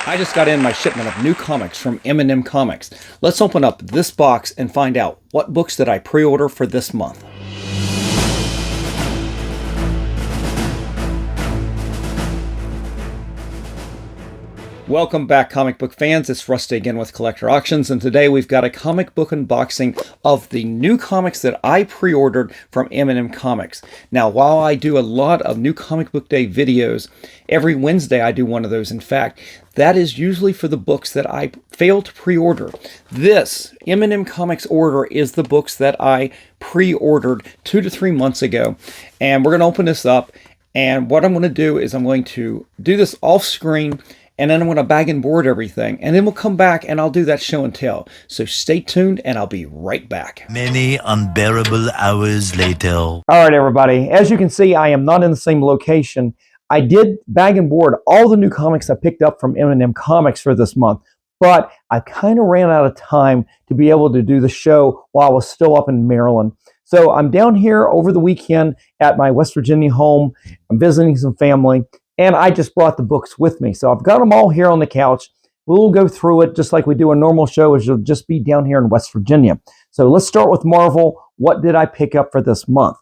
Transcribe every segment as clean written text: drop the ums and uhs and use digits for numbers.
I just got in my shipment of new comics from M&M Comics. Let's open up this box and find out what books did I pre-order for this month. Welcome back, comic book fans. It's Rusty again with Collector Auctions, and today we've got a comic book unboxing of the new comics that I pre-ordered from M&M Comics. Now, while I do a lot of new comic book day videos, every Wednesday I do one of those. In fact, that is usually for the books that I failed to pre-order. This M&M Comics order is the books that I pre-ordered 2 to 3 months ago, and we're going to open this up. And what I'm going to do is I'm going to do this off screen, and then I'm going to bag and board everything. And then we'll come back and I'll do that show and tell. So stay tuned and I'll be right back. Many unbearable hours later. All right, everybody. As you can see, I am not in the same location. I did bag and board all the new comics I picked up from M&M Comics for this month. But I kind of ran out of time to be able to do the show while I was still up in Maryland. So I'm down here over the weekend at my West Virginia home. I'm visiting some family. And I just brought the books with me. So I've got them all here on the couch. We'll go through it just like we do a normal show, as you'll just be down here in West Virginia. So let's start with Marvel. What did I pick up for this month?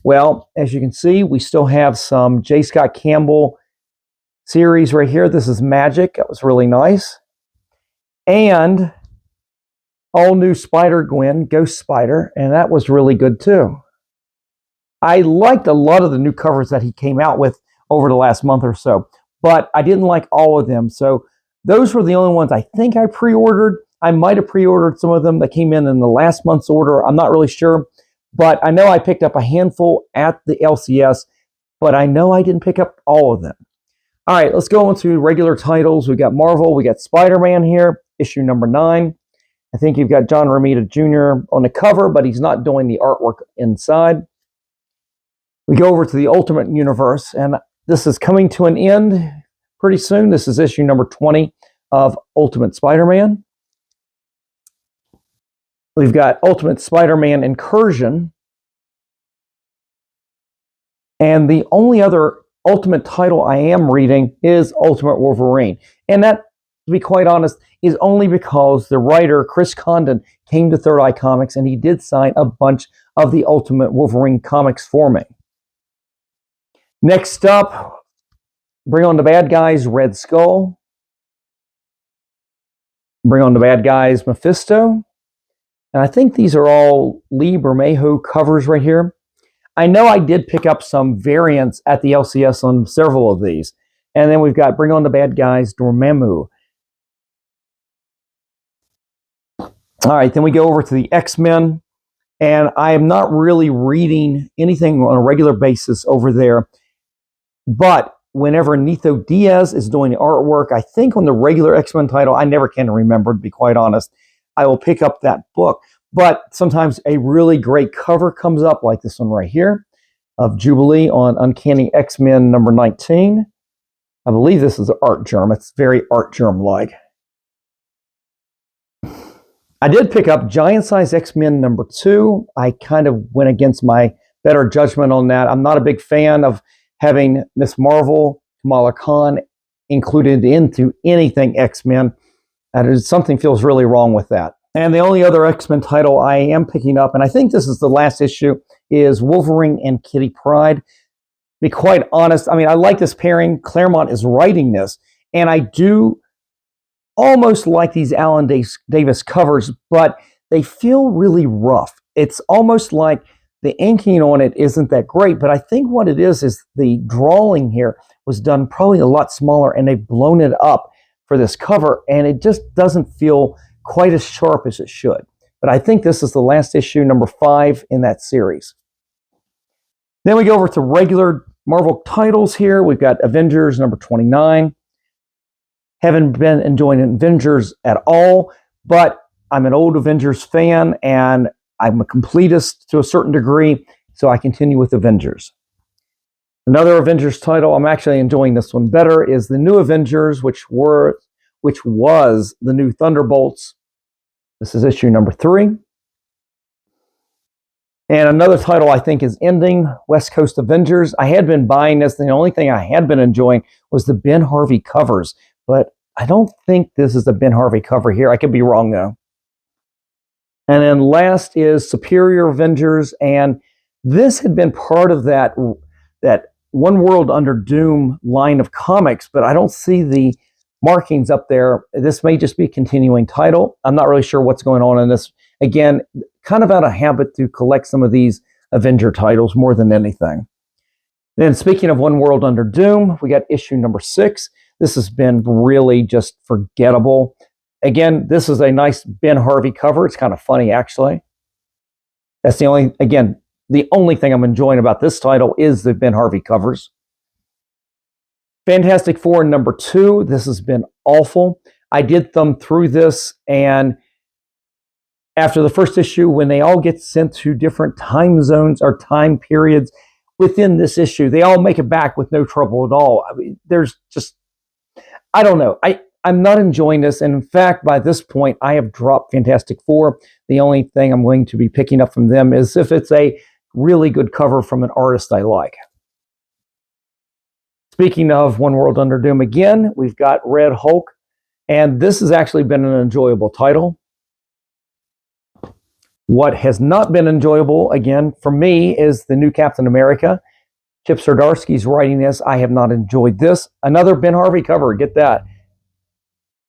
Well, as you can see, we still have some J. Scott Campbell series right here. This is Magic. That was really nice. And all new Spider-Gwen, Ghost Spider. And that was really good too. I liked a lot of the new covers that he came out with over the last month or so, but I didn't like all of them. So those were the only ones I think I pre-ordered. I might have pre-ordered some of them that came in the last month's order. I'm not really sure, but I know I picked up a handful at the LCS, but I know I didn't pick up all of them. All right, let's go into regular titles. We got Marvel, we got Spider-Man here, issue number 9. I think you've got John Romita Jr. on the cover, but he's not doing the artwork inside. We go over to the Ultimate Universe, and this is coming to an end pretty soon. This is issue number 20 of Ultimate Spider-Man. We've got Ultimate Spider-Man Incursion. And the only other Ultimate title I am reading is Ultimate Wolverine. And that, to be quite honest, is only because the writer, Chris Condon, came to Third Eye Comics and he did sign a bunch of the Ultimate Wolverine comics for me. Next up, Bring on the Bad Guys, Red Skull. Bring on the Bad Guys, Mephisto. And I think these are all Lee Bermejo covers right here. I know I did pick up some variants at the LCS on several of these. And then we've got Bring on the Bad Guys, Dormammu. All right, then we go over to the X-Men. And I am not really reading anything on a regular basis over there. But whenever Nito Diaz is doing the artwork, I think on the regular X-Men title, I never can remember, to be quite honest, I will pick up that book. But sometimes a really great cover comes up, like this one right here, of Jubilee on Uncanny X-Men number 19. I believe this is Art Germ. It's very Art Germ-like. I did pick up Giant Size X-Men number 2. I kind of went against my better judgment on that. I'm not a big fan of having Miss Marvel, Kamala Khan, included into anything X-Men. Something feels really wrong with that. And the only other X-Men title I am picking up, and I think this is the last issue, is Wolverine and Kitty Pryde. To be quite honest, I mean, I like this pairing. Claremont is writing this, and I do almost like these Alan Davis covers, but they feel really rough. It's almost like the inking on it isn't that great, but I think what it is the drawing here was done probably a lot smaller, and they've blown it up for this cover, and it just doesn't feel quite as sharp as it should. But I think this is the last issue, number 5 in that series. Then we go over to regular Marvel titles here. We've got Avengers number 29. Haven't been enjoying Avengers at all, but I'm an old Avengers fan, and I'm a completist to a certain degree, so I continue with Avengers. Another Avengers title, I'm actually enjoying this one better, is the New Avengers, which was the New Thunderbolts. This is issue number 3. And another title I think is ending, West Coast Avengers. I had been buying this, and the only thing I had been enjoying was the Ben Harvey covers. But I don't think this is a Ben Harvey cover here. I could be wrong, though. And then last is Superior Avengers, and this had been part of that One World Under Doom line of comics, but I don't see the markings up there. This may just be a continuing title. I'm not really sure what's going on in this. Again, kind of out of habit to collect some of these Avenger titles more than anything. Then speaking of One World Under Doom, we got issue number 6. This has been really just forgettable. Again, this is a nice Ben Harvey cover. It's kind of funny, actually. That's the only thing I'm enjoying about this title is the Ben Harvey covers. Fantastic Four number 2. This has been awful. I did thumb through this, and after the first issue, when they all get sent to different time zones or time periods within this issue, they all make it back with no trouble at all. I mean, there's just, I don't know. I'm not enjoying this. And in fact, by this point, I have dropped Fantastic Four. The only thing I'm going to be picking up from them is if it's a really good cover from an artist I like. Speaking of One World Under Doom again, we've got Red Hulk. And this has actually been an enjoyable title. What has not been enjoyable, again, for me, is the new Captain America. Chip Zdarsky's writing this. I have not enjoyed this. Another Ben Harvey cover. Get that.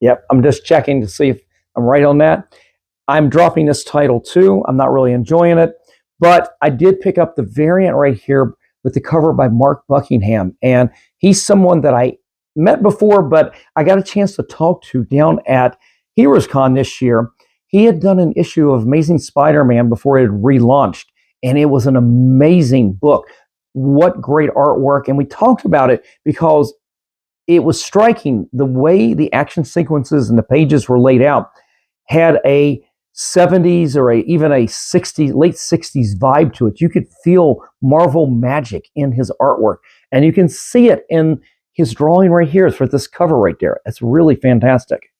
Yep, I'm just checking to see if I'm right on that. I'm dropping this title too. I'm not really enjoying it. But I did pick up the variant right here with the cover by Mark Buckingham. And he's someone that I met before, but I got a chance to talk to down at HeroesCon this year. He had done an issue of Amazing Spider-Man before it had relaunched, and it was an amazing book. What great artwork. And we talked about it because it was striking. The way the action sequences and the pages were laid out had a 70s or even a 60s, late 60s vibe to it. You could feel Marvel magic in his artwork, and you can see it in his drawing right here for this cover right there. It's really fantastic.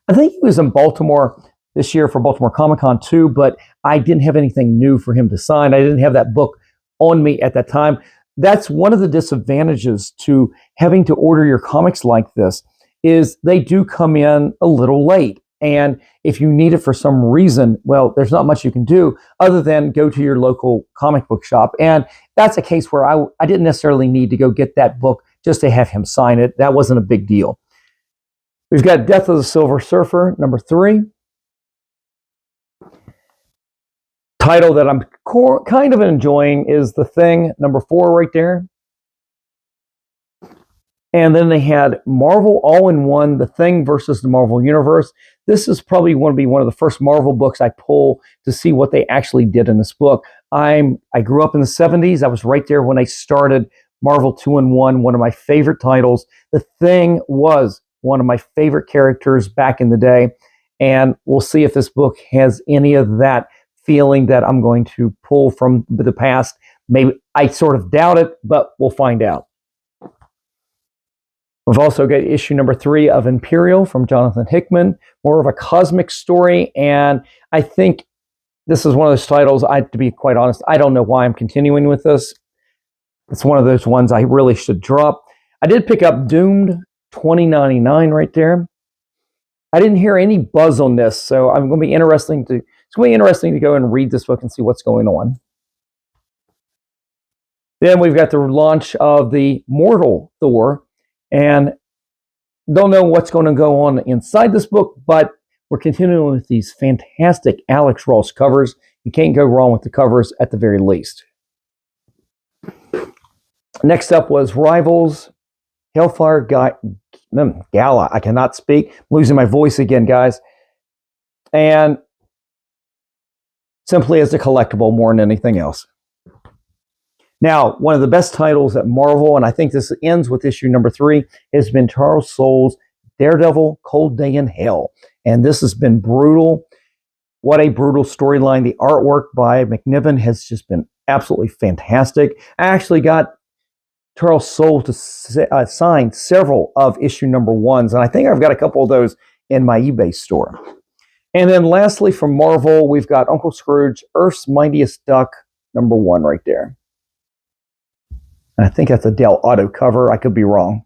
I think he was in Baltimore this year for Baltimore Comic-Con too, but I didn't have anything new for him to sign. I didn't have that book on me at that time. That's one of the disadvantages to having to order your comics like this, is they do come in a little late. And if you need it for some reason, well, there's not much you can do other than go to your local comic book shop. And that's a case where I didn't necessarily need to go get that book just to have him sign it. That wasn't a big deal. We've got Death of the Silver Surfer, number 3. Title that I'm kind of enjoying is The Thing, number 4 right there. And then they had Marvel All-in-One, The Thing versus the Marvel Universe. This is probably going to be one of the first Marvel books I pull to see what they actually did in this book. I grew up in the 70s. I was right there when they started Marvel 2-in-1, one of my favorite titles. The Thing was one of my favorite characters back in the day. And we'll see if this book has any of that feeling that I'm going to pull from the past. Maybe I sort of doubt it, but we'll find out. We've also got issue number 3 of Imperial from Jonathan Hickman, more of a cosmic story. And I think this is one of those titles, to be quite honest, I don't know why I'm continuing with this. It's one of those ones I really should drop. I did pick up Doomed 2099 right there. I didn't hear any buzz on this, so it's going to be interesting to go and read this book and see what's going on. Then we've got the launch of the Mortal Thor, and don't know what's going to go on inside this book, but we're continuing with these fantastic Alex Ross covers. You can't go wrong with the covers at the very least. Next up was Rivals, Hellfire Gala. I cannot speak. I'm losing my voice again, guys. And simply as a collectible more than anything else. Now, one of the best titles at Marvel, and I think this ends with issue number 3, has been Charles Soule's Daredevil, Cold Day in Hell. And this has been brutal. What a brutal storyline. The artwork by McNiven has just been absolutely fantastic. I actually got Charles Soule to sign several of issue number 1s, and I think I've got a couple of those in my eBay store. And then lastly, from Marvel, we've got Uncle Scrooge, Earth's Mightiest Duck, number 1 right there. And I think that's a Dell Auto cover. I could be wrong.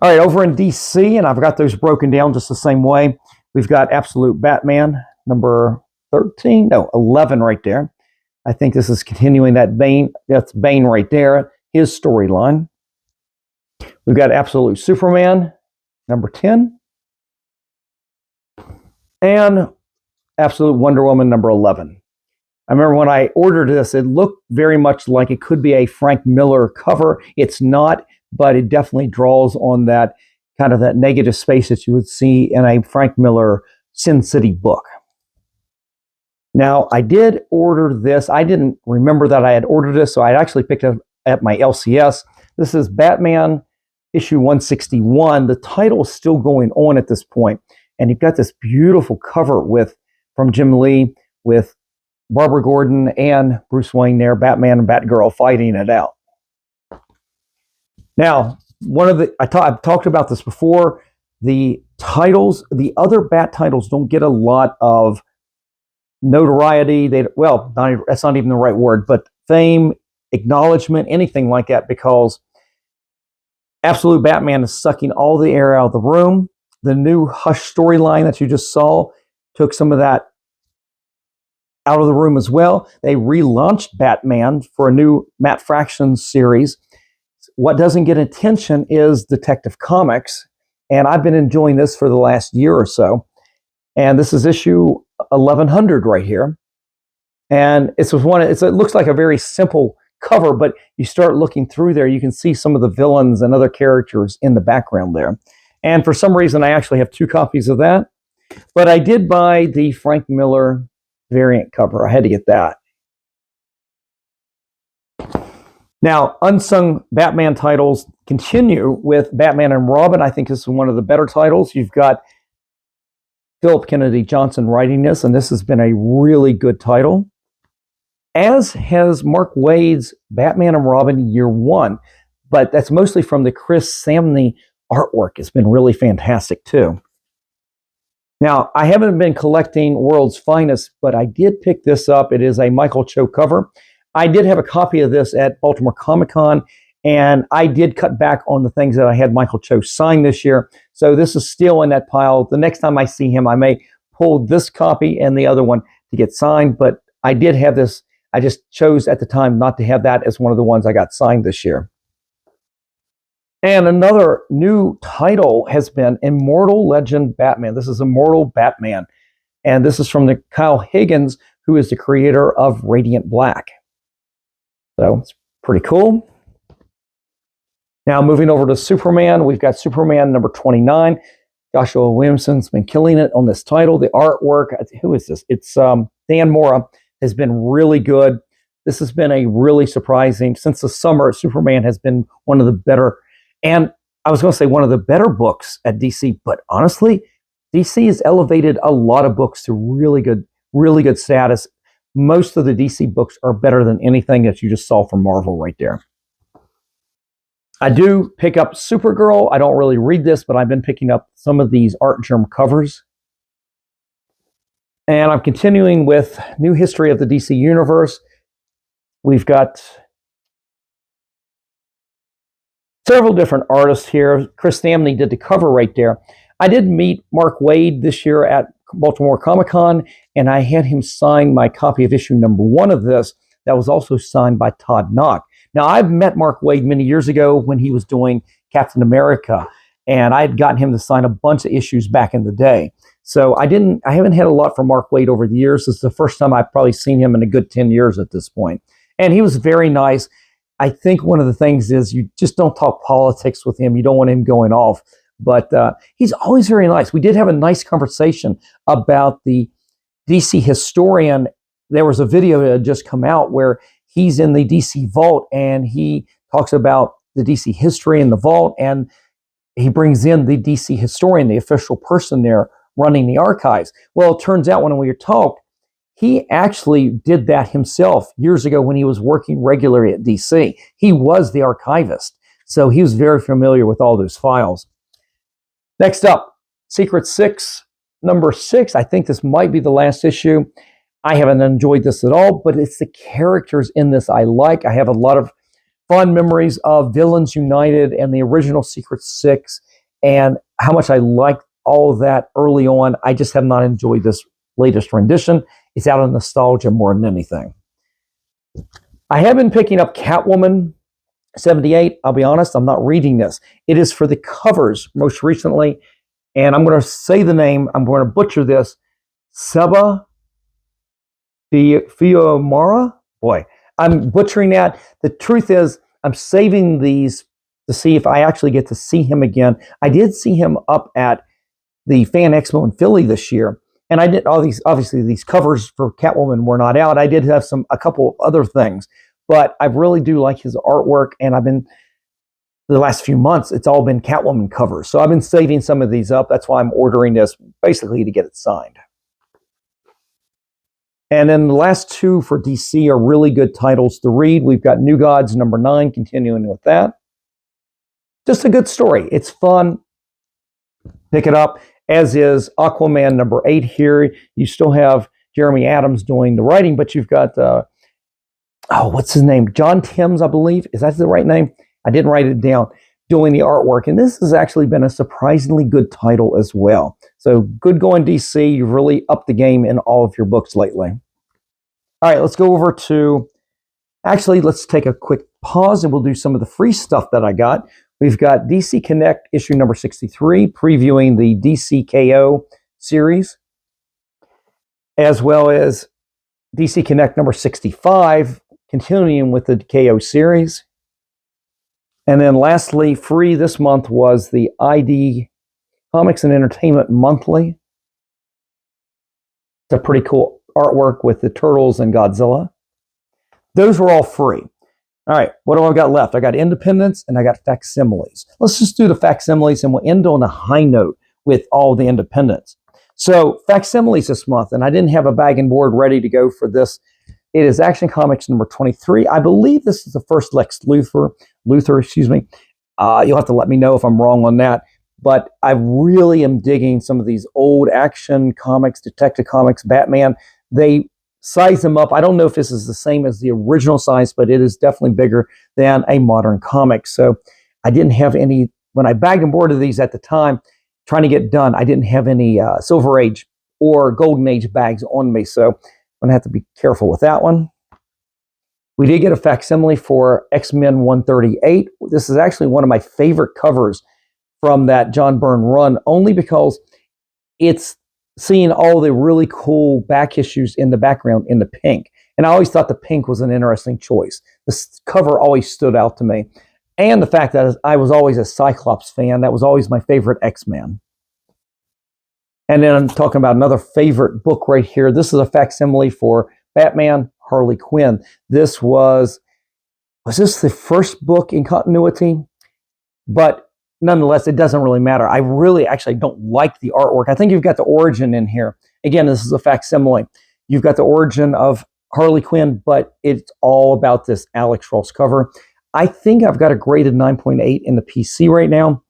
All right, over in DC, and I've got those broken down just the same way. We've got Absolute Batman, number 13, no, 11 right there. I think this is continuing that Bane, that's Bane right there, his storyline. We've got Absolute Superman, number 10. And Absolute Wonder Woman, number 11. I remember when I ordered this, it looked very much like it could be a Frank Miller cover. It's not, but it definitely draws on that kind of that negative space that you would see in a Frank Miller Sin City book. Now, I did order this. I didn't remember that I had ordered this, so I actually picked it up at my LCS. This is Batman issue 161. The title is still going on at this point, and you've got this beautiful cover from Jim Lee with Barbara Gordon and Bruce Wayne there, Batman and Batgirl fighting it out. Now, I've talked about this before. The titles, the other Bat titles, don't get a lot of notoriety. That's not even the right word, but fame, acknowledgement, anything like that, because Absolute Batman is sucking all the air out of the room. The new Hush storyline that you just saw took some of that out of the room as well. They relaunched Batman for a new Matt Fraction series. What doesn't get attention is Detective Comics, and I've been enjoying this for the last year or so. And this is issue 1100 right here. And it looks like a very simple cover, but you start looking through there, you can see some of the villains and other characters in the background there. And for some reason, I actually have 2 copies of that. But I did buy the Frank Miller variant cover. I had to get that. Now, unsung Batman titles continue with Batman and Robin. I think this is one of the better titles. You've got Philip Kennedy Johnson writing this, and this has been a really good title, as has Mark Waid's Batman and Robin Year One, but that's mostly from the Chris Samney artwork. It's been really fantastic too. Now, I haven't been collecting World's Finest, but I did pick this up. It is a Michael Cho cover. I did have a copy of this at Baltimore Comic-Con, and I did cut back on the things that I had Michael Cho sign this year. So this is still in that pile. The next time I see him, I may pull this copy and the other one to get signed, but I did have this. I just chose at the time not to have that as one of the ones I got signed this year. And another new title has been Immortal Legend Batman. This is Immortal Batman. And this is from the Kyle Higgins, who is the creator of Radiant Black. So it's pretty cool. Now moving over to Superman, we've got Superman number 29. Joshua Williamson's been killing it on this title. The artwork, who is this? It's Dan Mora, has been really good. This has been a really surprising, since the summer, Superman has been one of the better, and I was going to say one of the better books at DC, but honestly, DC has elevated a lot of books to really good status. Most of the DC books are better than anything that you just saw from Marvel right there. I do pick up Supergirl. I don't really read this, but I've been picking up some of these Art Germ covers. And I'm continuing with New History of the DC Universe. We've got several different artists here. Chris Samney did the cover right there. I did meet Mark Waid this year at Baltimore Comic-Con, and I had him sign my copy of issue number 1 of this that was also signed by Todd Knock. Now, I've met Mark Waid many years ago when he was doing Captain America, and I had gotten him to sign a bunch of issues back in the day. So I haven't had a lot from Mark Waid over the years. This is the first time I've probably seen him in a good 10 years at this point. And he was very nice. I think one of the things is you just don't talk politics with him. You don't want him going off. But he's always very nice. We did have a nice conversation about the DC historian. There was a video that had just come out where he's in the DC vault and he talks about the DC history in the vault, and he brings in the DC historian, the official person there running the archives. Well, it turns out when we talked, he actually did that himself years ago when he was working regularly at DC. He was the archivist, so he was very familiar with all those files. Next up, Secret Six, number 6. I think this might be the last issue. I haven't enjoyed this at all, but it's the characters in this I like. I have a lot of fond memories of Villains United and the original Secret Six, and how much I liked all of that early on. I just have not enjoyed this latest rendition. It's out of nostalgia more than anything. I have been picking up Catwoman 78. I'll be honest, I'm not reading this. It is for the covers most recently, and I'm going to say the name. I'm going to butcher this. Seba Fiomara? Boy, I'm butchering that. The truth is, I'm saving these to see if I actually get to see him again. I did see him up at the Fan Expo in Philly this year, and I did all these. Obviously, these covers for Catwoman were not out. I did have a couple of other things, but I really do like his artwork, and I've been the last few months. It's all been Catwoman covers, so I've been saving some of these up. That's why I'm ordering this basically to get it signed. And then the last two for DC are really good titles to read. We've got New Gods number 9, continuing with that. Just a good story. It's fun. Pick it up, as is Aquaman number 8 here. You still have Jeremy Adams doing the writing, but you've got, what's his name? John Timms, I believe. Is that the right name? I didn't write it down. Doing the artwork. And this has actually been a surprisingly good title as well. So good going, DC. You've really upped the game in all of your books lately. All right, let's go over to, actually, let's take a quick pause and we'll do some of the free stuff that I got. We've got DC Connect issue number 63, previewing the DC KO series, as well as DC Connect number 65, continuing with the KO series. And then lastly, free this month was the ID Comics and Entertainment Monthly. It's a pretty cool artwork with the Turtles and Godzilla. Those were all free. All right, what do I got left? I got Independence and I got Facsimiles. Let's just do the Facsimiles and we'll end on a high note with all the Independence. So Facsimiles this month, and I didn't have a bag and board ready to go for this. It is Action Comics number 23. I believe this is the first Lex Luthor, excuse me. You'll have to let me know if I'm wrong on that. But I really am digging some of these old Action Comics, Detective Comics, Batman. They size them up. I don't know if this is the same as the original size, but it is definitely bigger than a modern comic. So I didn't have any, when I bagged and boarded these at the time, trying to get done, I didn't have any Silver Age or Golden Age bags on me. So I'm going to have to be careful with that one. We did get a facsimile for X-Men 138. This is actually one of my favorite covers from that John Byrne run, only because it's seeing all the really cool back issues in the background in the pink. And I always thought the pink was an interesting choice. This cover always stood out to me. And the fact that I was always a Cyclops fan, that was always my favorite X-Men. And then I'm talking about another favorite book right here. This is a facsimile for Batman, Harley Quinn. This was this the first book in continuity? But nonetheless, it doesn't really matter. I really actually don't like the artwork. I think you've got the origin in here. Again, this is a facsimile. You've got the origin of Harley Quinn, but it's all about this Alex Ross cover. I think I've got a graded 9.8 in the PC right now.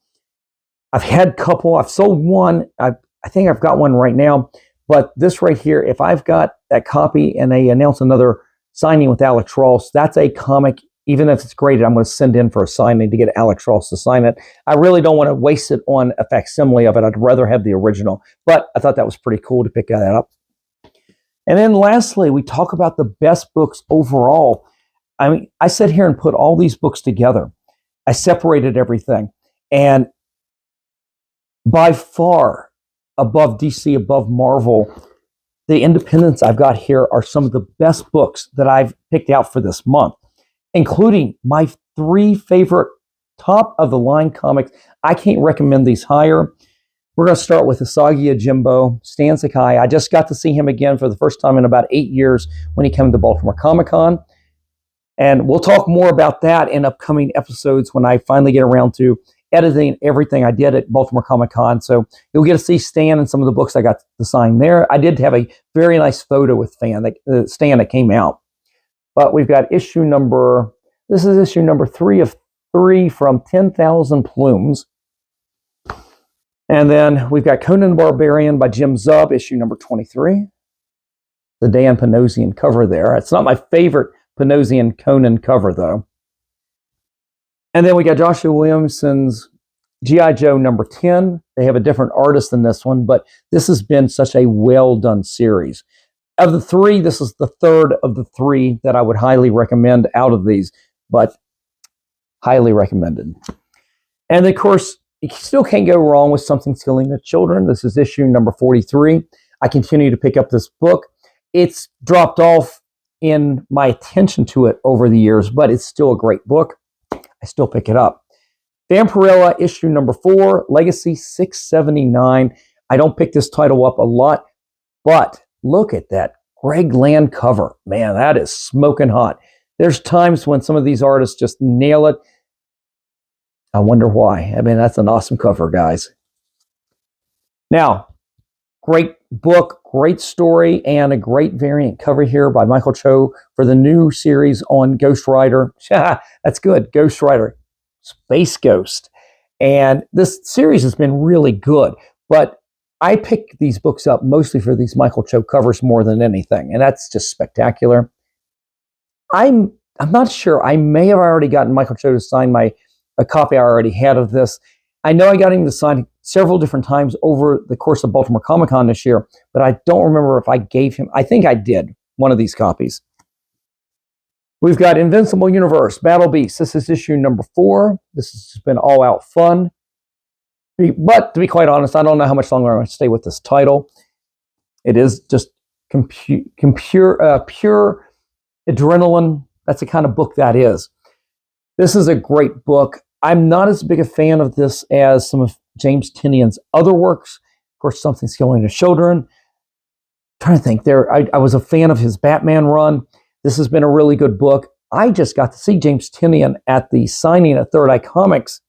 I've had a couple. I've sold one. I think I've got one right now. But this right here, if I've got that copy and they announce another signing with Alex Ross, that's a comic. Even if it's graded, I'm going to send in for a signing to get Alex Ross to sign it. I really don't want to waste it on a facsimile of it. I'd rather have the original. But I thought that was pretty cool to pick that up. And then lastly, we talk about the best books overall. I mean, I sat here and put all these books together. I separated everything. And by far, above DC, above Marvel, the independents I've got here are some of the best books that I've picked out for this month, including my 3 favorite top-of-the-line comics. I can't recommend these higher. We're going to start with Usagi Yojimbo, Stan Sakai. I just got to see him again for the first time in about 8 years when he came to Baltimore Comic-Con. And we'll talk more about that in upcoming episodes when I finally get around to editing everything I did at Baltimore Comic-Con. So you'll get to see Stan and some of the books I got to sign there. I did have a very nice photo with Stan that came out. But we've got this is issue number 3 of 3 from 10,000 Plumes. And then we've got Conan the Barbarian by Jim Zub, issue number 23. The Dan Panosian cover there. It's not my favorite Panosian Conan cover, though. And then we got Joshua Williamson's G.I. Joe number 10. They have a different artist than this one, but this has been such a well-done series. Of the three, this is the third of the three that I would highly recommend out of these, but highly recommended. And of course, you still can't go wrong with Something Killing the Children. This is issue number 43. I continue to pick up this book. It's dropped off in my attention to it over the years, but it's still a great book. I still pick it up. Vampirella, issue number 4, Legacy 679. I don't pick this title up a lot, but look at that Greg Land cover. Man, that is smoking hot. There's times when some of these artists just nail it. I wonder why. I mean, that's an awesome cover, guys. Now, great book, great story, and a great variant cover here by Michael Cho for the new series on Ghost Rider. That's good, Ghost Rider, Space Ghost. And this series has been really good, but I pick these books up mostly for these Michael Cho covers more than anything, and that's just spectacular. I'm not sure. I may have already gotten Michael Cho to sign a copy I already had of this. I know I got him to sign several different times over the course of Baltimore Comic Con this year, but I don't remember if I gave him. I think I did one of these copies. We've got Invincible Universe, Battle Beast. This is issue number 4. This has been all out fun. But to be quite honest, I don't know how much longer I'm going to stay with this title. It is just pure adrenaline. That's the kind of book that is. This is a great book. I'm not as big a fan of this as some of James Tynion's other works. Of course, Something's Killing the Children. I'm trying to think there. I was a fan of his Batman run. This has been a really good book. I just got to see James Tynion at the signing at Third Eye Comics.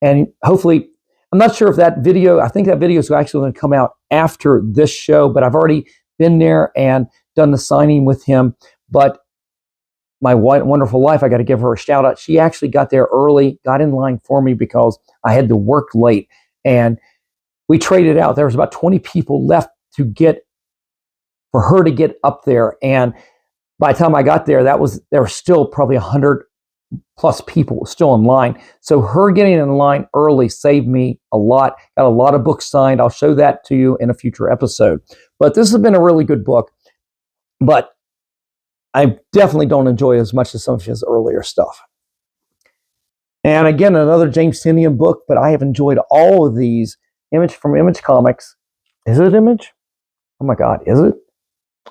And hopefully, I'm not sure if that video, I think that video is actually going to come out after this show, but I've already been there and done the signing with him. But my wonderful wife, I got to give her a shout out. She actually got there early, got in line for me because I had to work late. And we traded out. There was about 20 people left for her to get up there. And by the time I got there, there were still probably 100 plus people still in line. So her getting in line early saved me a lot. Got a lot of books signed. I'll show that to you in a future episode. But this has been a really good book. But I definitely don't enjoy it as much as some of his earlier stuff. And again, another James Tynion book, but I have enjoyed all of these. Image from Image Comics. Is it Image? Oh my God, is it?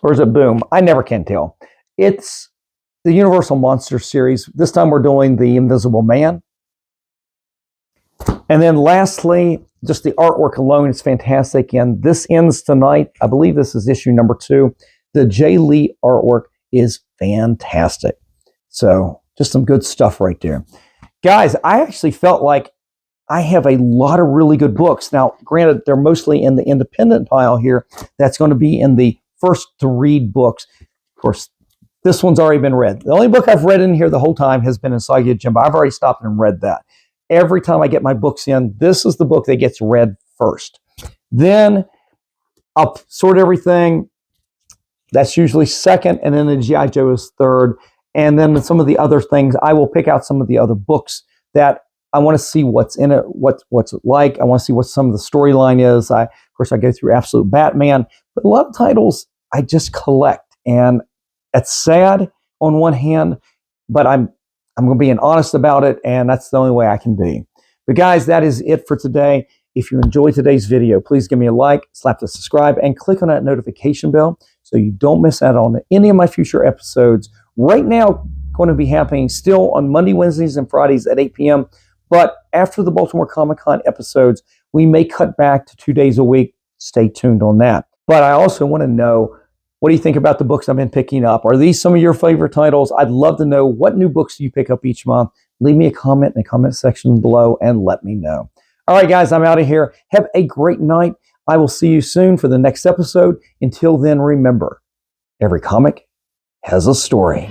Or is it Boom? I never can tell. It's the Universal Monster series. This time we're doing the Invisible Man. And then lastly, just the artwork alone is fantastic. And this ends tonight. I believe this is issue number 2. The Jay Lee artwork is fantastic. So just some good stuff right there. Guys, I actually felt like I have a lot of really good books. Now, granted, they're mostly in the independent pile here. That's going to be in the first to read books. Of course, this one's already been read. The only book I've read in here the whole time has been Encyclopedia Jim, but I've already stopped and read that. Every time I get my books in, this is the book that gets read first. Then I'll sort everything. That's usually second, and then the G.I. Joe is third. And then some of the other things, I will pick out some of the other books that I want to see what's in it, what's it like. I want to see what some of the storyline is. Of course, I go through Absolute Batman, but a lot of titles I just collect, and it's sad on one hand, but I'm going to be honest about it, and that's the only way I can be. But guys, that is it for today. If you enjoyed today's video, please give me a like, slap the subscribe, and click on that notification bell so you don't miss out on any of my future episodes. Right now, going to be happening still on Monday, Wednesdays, and Fridays at 8 p.m. But after the Baltimore Comic Con episodes, we may cut back to 2 days a week. Stay tuned on that. But I also want to know, what do you think about the books I've been picking up? Are these some of your favorite titles? I'd love to know, what new books do you pick up each month? Leave me a comment in the comment section below and let me know. All right, guys, I'm out of here. Have a great night. I will see you soon for the next episode. Until then, remember, every comic has a story.